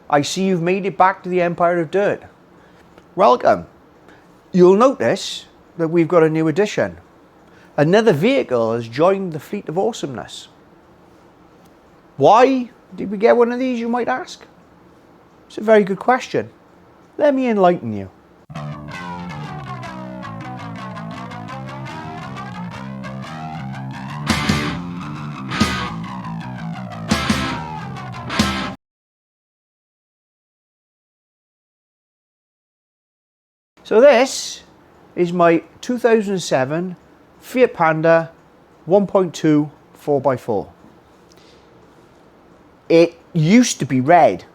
I see you've made it back to the Empire of Dirt. Welcome. You'll notice that we've got a new addition. Another vehicle has joined the fleet of awesomeness. Why did we get one of these, you might ask? It's a very good question. Let me enlighten you. So this is my 2007 Fiat Panda 1.2 4x4. It used to be red.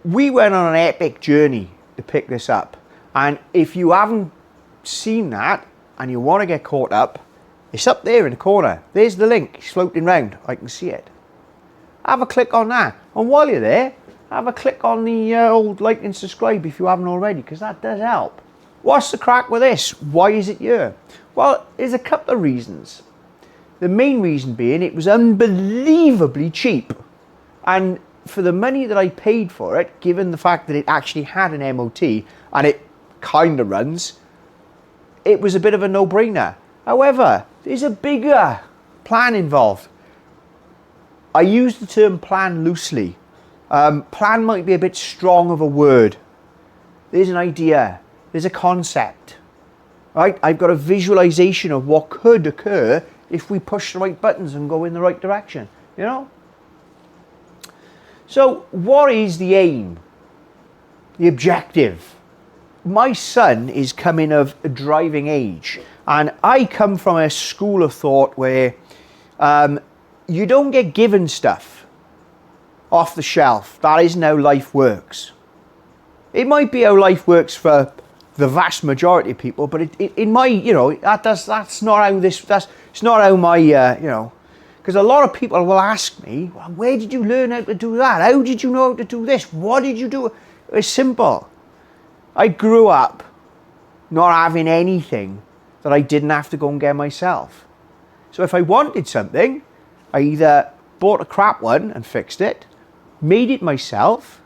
We went on an epic journey to pick this up, and if you haven't seen that and you want to get caught up, it's up there in the corner. There's the link. It's floating round. I can see it. Have a click on that, and while you're there, have a click on the old like and subscribe if you haven't already, because that does help. What's the crack with this? Why is it here? Well, there's a couple of reasons. The main reason being it was unbelievably cheap, and for the money that I paid for it, given the fact that it actually had an MOT and it kind of runs, it was a bit of a no-brainer. However, there's a bigger plan involved. I use the term plan loosely. Plan might be a bit strong of a word. There's an idea, there's a concept, right? I've got a visualization of what could occur if we push the right buttons and go in the right direction, you know? So what is the aim, the objective? My son is coming of driving age, and I come from a school of thought where you don't get given stuff off the shelf. That isn't how life works. It might be how life works for the vast majority of people, but in my, you know, that's not how this, it's not how my, you know, because a lot of people will ask me, well, where did you learn how to do that? How did you know how to do this? What did you do? It's simple. I grew up not having anything that I didn't have to go and get myself. So if I wanted something, I either bought a crap one and fixed it, made it myself,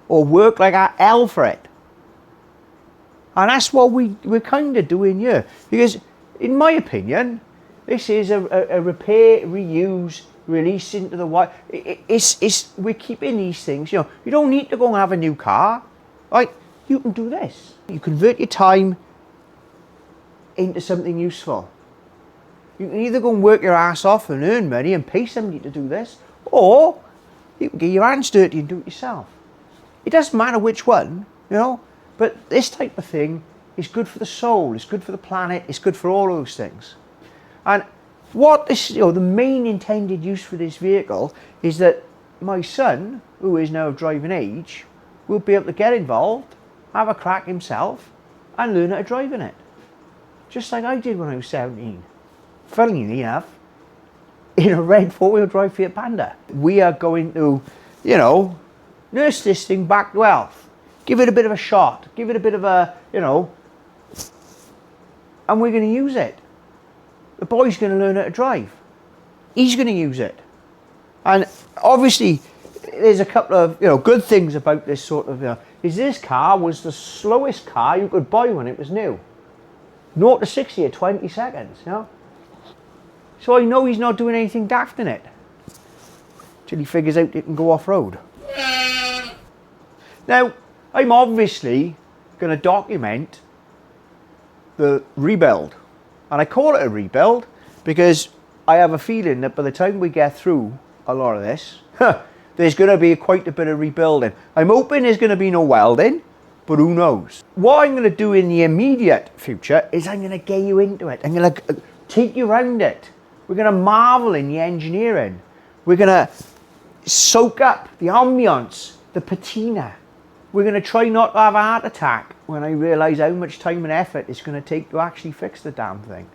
or worked like hell for it. And that's what we're kind of doing here. Because in my opinion, this is a repair, reuse, release into the wild. We're keeping these things, you know. You don't need to go and have a new car, right? You can do this. You convert your time into something useful. You can either go and work your ass off and earn money and pay somebody to do this, or you can get your hands dirty and do it yourself. It doesn't matter which one, you know, but this type of thing is good for the soul, it's good for the planet, it's good for all those things. And what this, you know, the main intended use for this vehicle is that my son, who is now of driving age, will be able to get involved, have a crack himself, and learn how to drive in it. Just like I did when I was 17. Funnily enough, in a red four-wheel drive Fiat Panda. We are going to, you know, nurse this thing back to health. Give it a bit of a shot. Give it a bit of a, you know, and we're going to use it. The boy's going to learn how to drive. He's going to use it. And obviously, there's a couple of, you know, good things about this sort of, is this car was the slowest car you could buy when it was new. 0 to 60 in 20 seconds, you know. So I know he's not doing anything daft in it. Till he figures out it can go off-road. Now, I'm obviously going to document the rebuild. And I call it a rebuild because I have a feeling that by the time we get through a lot of this, there's going to be quite a bit of rebuilding. I'm hoping there's going to be no welding, but who knows. What I'm going to do in the immediate future is I'm going to get you into it. I'm going to take you around it. We're going to marvel in the engineering. We're going to soak up the ambience, the patina. We're going to try not to have a heart attack when I realise how much time and effort it's going to take to actually fix the damn thing.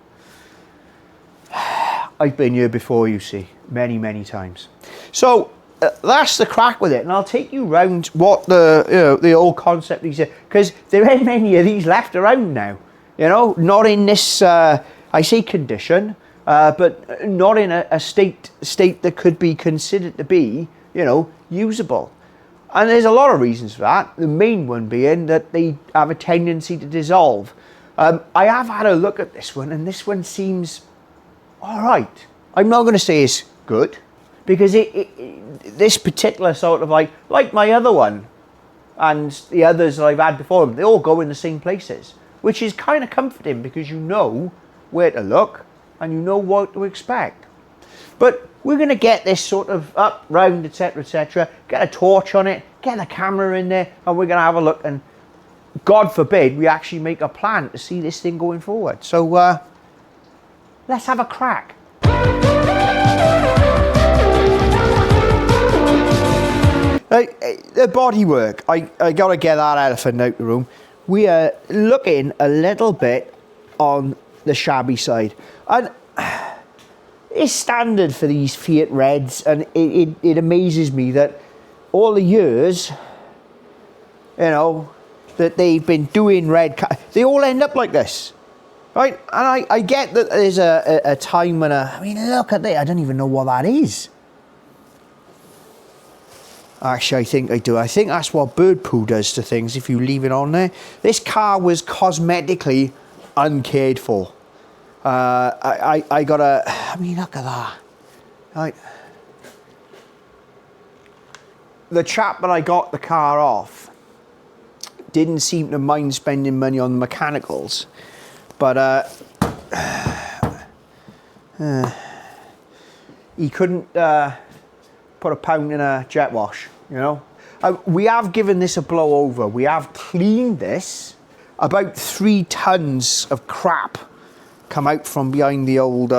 I've been here before, you see, many, many times. So that's the crack with it, and I'll take you round what the, you know, the old concept is, because there ain't many of these left around now. You know, not in this, I say condition, but not in a state that could be considered to be, you know, usable. And there's a lot of reasons for that. The main one being that they have a tendency to dissolve. I have had a look at this one, and this one seems all right. I'm not going to say it's good, because this particular sort of like my other one and the others that I've had before them, they all go in the same places, which is kind of comforting because you know where to look and you know what to expect. But we're going to get this sort of up, round, etc., get a torch on it, get the camera in there, and we're going to have a look, and God forbid we actually make a plan to see this thing going forward. So let's have a crack. The bodywork, I got to get that elephant out the room. We are looking a little bit on the shabby side, and it's standard for these Fiat Reds, and it amazes me that all the years, you know, that they've been doing red cars, they all end up like this, right? And I get that there's a time when I mean, look at that, I don't even know what that is. Actually, I think I do. I think that's what bird poo does to things if you leave it on there. This car was cosmetically uncared for. I got a, I mean, look at that. Right. The chap that I got the car off didn't seem to mind spending money on the mechanicals, but he couldn't put a pound in a jet wash, you know. We have given this a blow over. We have cleaned this. About 3 tons of crap come out from behind the old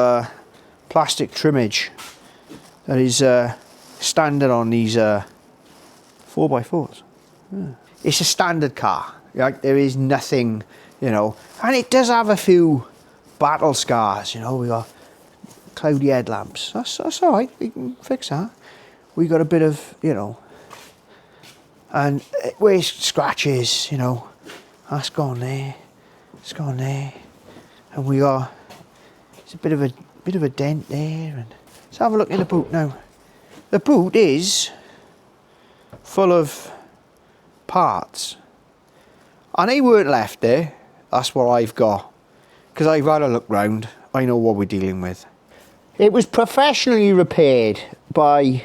plastic trimmage that is standard on these 4x4s. Yeah. It's a standard car, like there is nothing, you know, and it does have a few battle scars, you know. We got cloudy headlamps, that's all right, we can fix that. We got a bit of, you know, and where's scratches, you know, that's gone there, it's gone there, and we got, it's a bit of a dent there. And let's have a look in the boot now. The boot is full of parts, and they weren't left there. That's what I've got, because I've had a look round. I know what we're dealing with. It was professionally repaired by,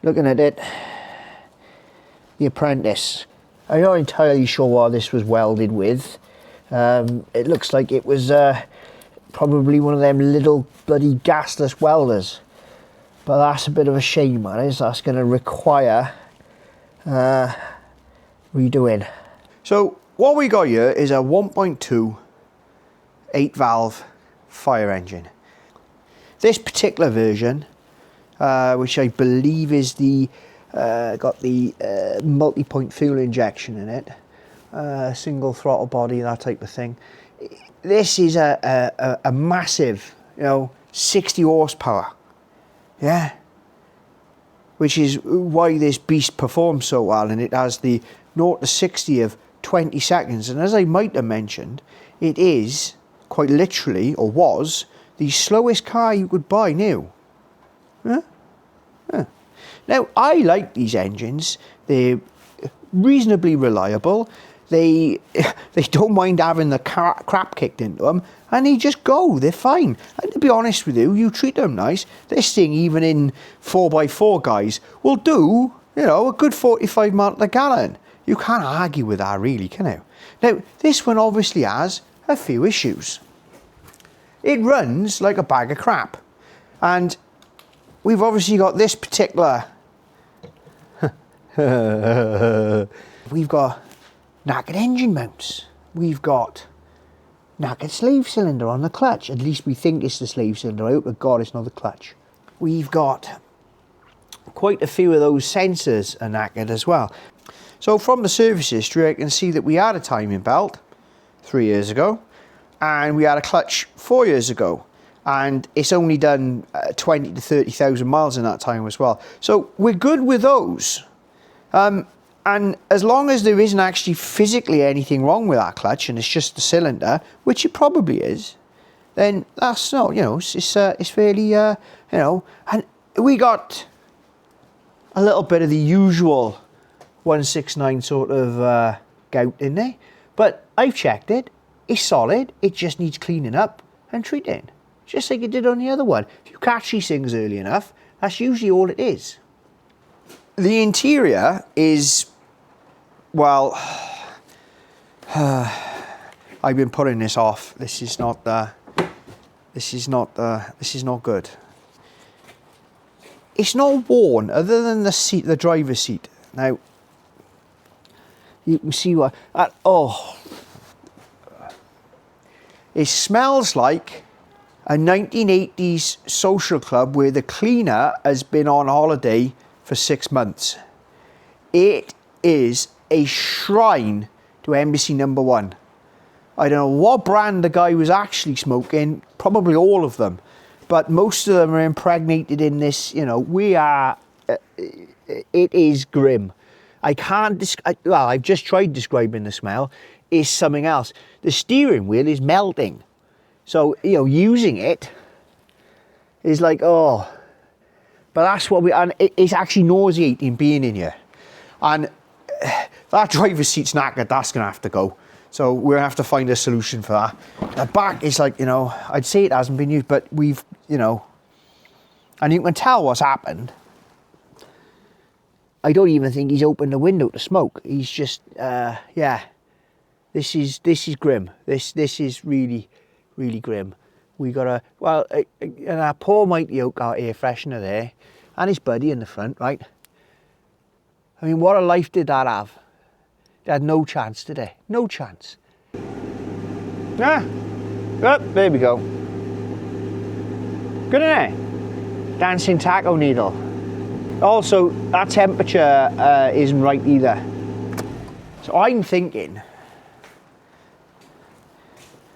looking at it, the apprentice. I'm not entirely sure what this was welded with. It looks like it was probably one of them little bloody gasless welders, but that's a bit of a shame, that is. That's going to require redoing. So what we got here is a 1.2 8-valve fire engine. This particular version, which I believe is the got the multi-point fuel injection in it, single throttle body, that type of thing. This is a massive, you know, 60 horsepower, yeah, which is why this beast performs so well, and it has the 0 to 60 of 20 seconds. And as I might have mentioned, it is quite literally, or was, the slowest car you could buy new. Huh? Huh. Now, I like these engines. They're reasonably reliable. They don't mind having the crap kicked into them, and they just go. They're fine. And to be honest with you, you treat them nice. This thing, even in 4x4 guys, will do, you know, a good 45 miles per gallon. You can't argue with that, really, can you? Now, this one obviously has a few issues. It runs like a bag of crap, and we've obviously got this particular we've got knackered engine mounts, we've got knackered slave cylinder on the clutch. At least we think it's the slave cylinder. I hope to God it's not the clutch. We've got quite a few of those sensors are knackered as well. So from the service history, I can see that we had a timing belt 3 years ago, and we had a clutch 4 years ago, and it's only done 20 to 30,000 miles in that time as well. So we're good with those. And as long as there isn't actually physically anything wrong with that clutch, and it's just the cylinder, which it probably is, then that's not, you know, it's fairly, you know. And we got a little bit of the usual 169 sort of gout in there. But I've checked it. It's solid. It just needs cleaning up and treating. Just like it did on the other one. If you catch these things early enough, that's usually all it is. The interior is, well, I've been putting this off. This is not good. It's not worn, other than the seat, the driver's seat. Now, you can see what, oh, it smells like a 1980s social club where the cleaner has been on holiday for 6 months. It is a shrine to Embassy #1. I don't know what brand the guy was actually smoking, probably all of them, but most of them are impregnated in this, you know, it is grim. I can't, well, I've just tried describing the smell. It's something else. The steering wheel is melting. So, you know, using it is like, oh, but that's what and it's actually nauseating being in here. And that driver's seat's knackered, that's gonna have to go. So we're gonna have to find a solution for that. The back is like, you know, I'd say it hasn't been used, but we've, you know, and you can tell what's happened. I don't even think he's opened the window to smoke. He's just, yeah, this is grim. This is really grim. We gotta, well, and our poor mighty oak out air freshener there, and his buddy in the front, right? I mean, what a life did that have? They had no chance today, no chance. Ah, oh, there we go. Good, isn't it? Dancing taco needle. Also, that temperature isn't right either. So I'm thinking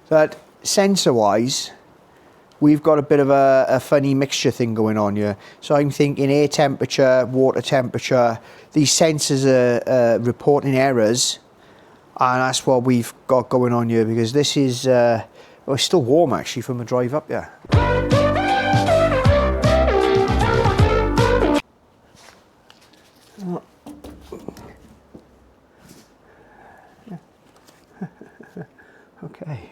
that sensor-wise, we've got a bit of a funny mixture thing going on here. So I'm thinking air temperature, water temperature, these sensors are reporting errors, and that's what we've got going on here, because this is, well, it's still warm actually from the drive up here. Okay.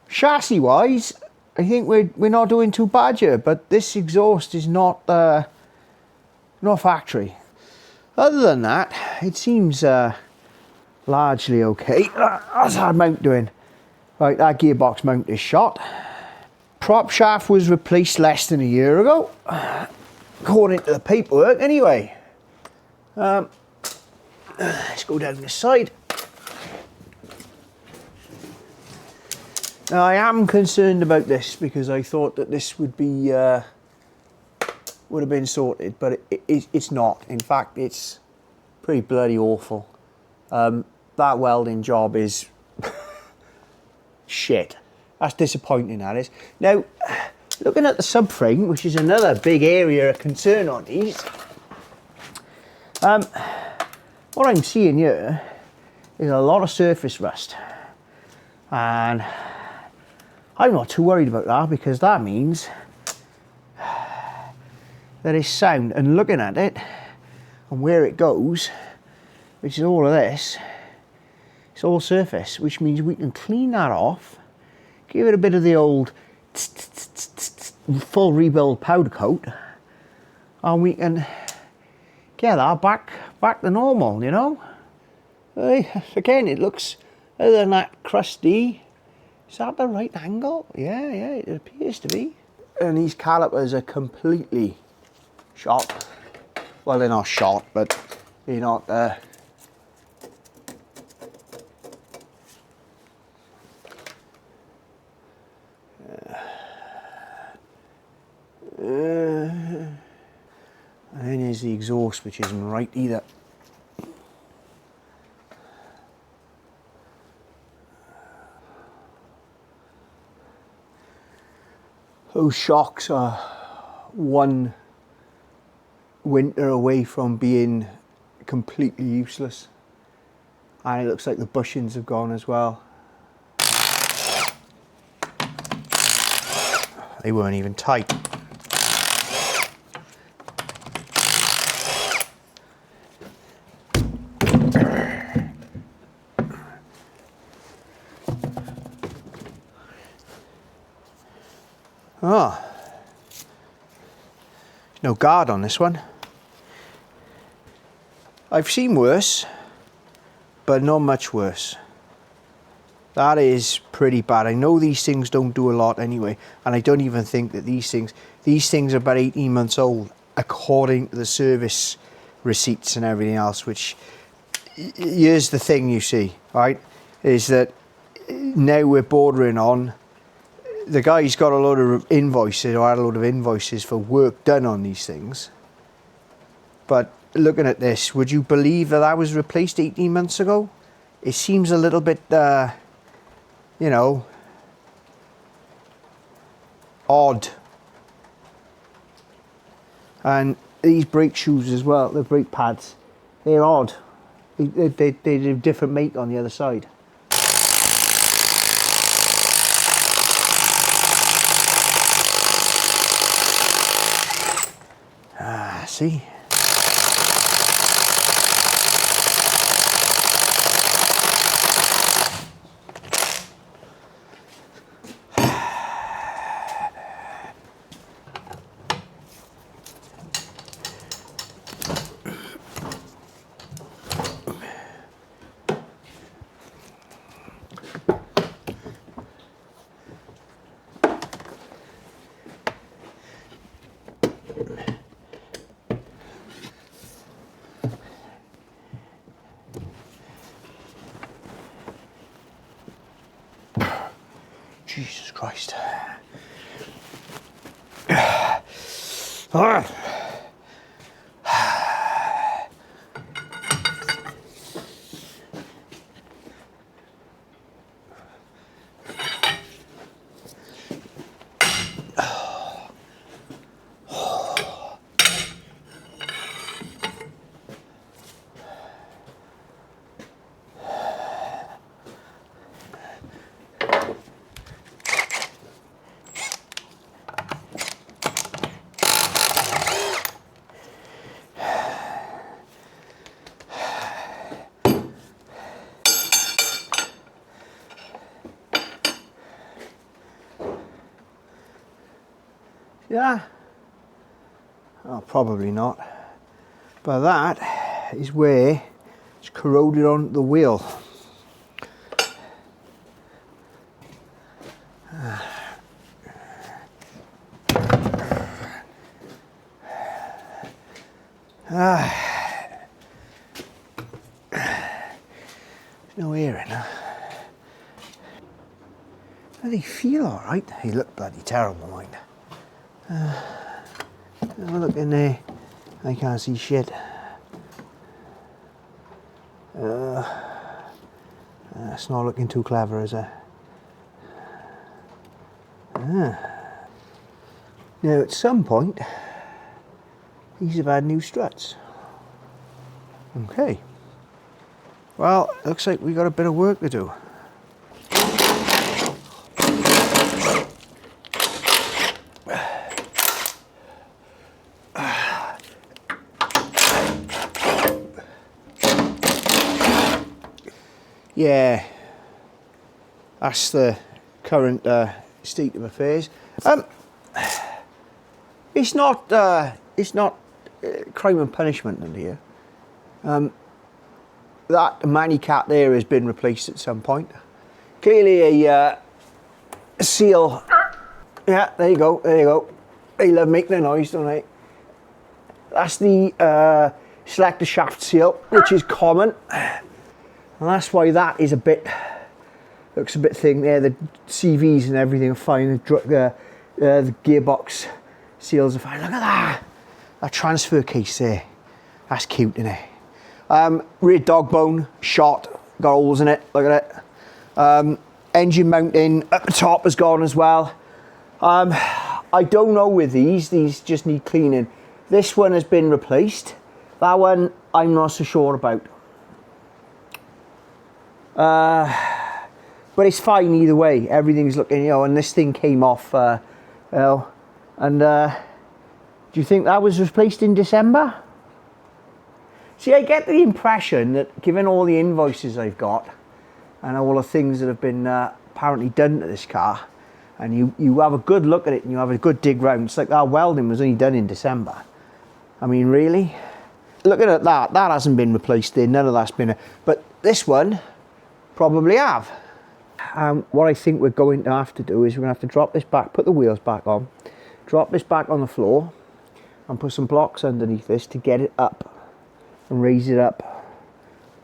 Chassis wise, I think we're not doing too bad here, but this exhaust is not factory. Other than that, it seems largely okay. How's that mount doing? Right, that gearbox mount is shot. Prop shaft was replaced less than a year ago, according to the paperwork anyway. Let's go down this side. Now I am concerned about this because I thought that this would be would have been sorted, but it's not. In fact, it's pretty bloody awful. That welding job is shit. That's disappointing, that is. Now, looking at the subframe, which is another big area of concern on these, what I'm seeing here is a lot of surface rust, and I'm not too worried about that, because that means that it's sound. And looking at it and where it goes, which is all of this, it's all surface, which means we can clean that off, give it a bit of the old full rebuild powder coat, and we can get that back to normal, you know. Again, it looks, other than that crusty, is that the right angle? Yeah, it appears to be. And these calipers are completely shot. Well, they're not shot, but they're not and then there's the exhaust, which isn't right either. Those shocks are one winter away from being completely useless, and it looks like the bushings have gone as well. They weren't even tight. Oh, no guard on this one. I've seen worse, but not much worse. That is pretty bad. I know these things don't do a lot anyway, and I don't even think that these things are about 18 months old, according to the service receipts and everything else, which, here's the thing you see, right, is that now we're bordering on, the guy's got a load of invoices, or had a load of invoices for work done on these things, but looking at this, would you believe that was replaced 18 months ago? It seems a little bit, you know, odd. And these brake shoes as well, the brake pads, they're odd. They do different make on the other side. Ah, see? Jesus Christ. Yeah, oh, probably not, but that is where it's corroded on the wheel. There's no air in there. They feel alright. They look bloody terrible, mind. Have a look in there. I can't see shit. That's not looking too clever, is it? Now, at some point, these have had new struts. Okay. Well, looks like we got a bit of work to do. Yeah, that's the current state of affairs. It's not crime and punishment under here. That manicat there has been replaced at some point. Clearly a seal. Yeah, there you go, there you go. They love making a noise, don't they? That's the selector shaft seal, which is common. And that's why that is a bit, looks a bit thin there. The CVs and everything are fine. The gearbox seals are fine. Look at that. That transfer case there. That's cute, isn't it? Rear dog bone, shot, got holes in it. Look at it. Engine mounting at the top has gone as well. I don't know with these just need cleaning. This one has been replaced. That one I'm not so sure about. But it's fine either way. Everything's looking, you know, and this thing came off, you know, and do you think that was replaced in December? See, I get the impression that given all the invoices I've got and all the things that have been apparently done to this car, and you have a good look at it and you have a good dig round. It's like that welding was only done in December. I mean, really? Looking at that hasn't been replaced there, none of that's been, but this one probably have. What I think we're going to have to do is we're going to have to drop this back, put the wheels back on, drop this back on the floor, and put some blocks underneath this to get it up and raise it up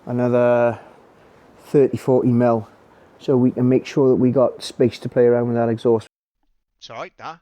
another 30-40 mil, so we can make sure that we got space to play around with that exhaust. It's alright, that.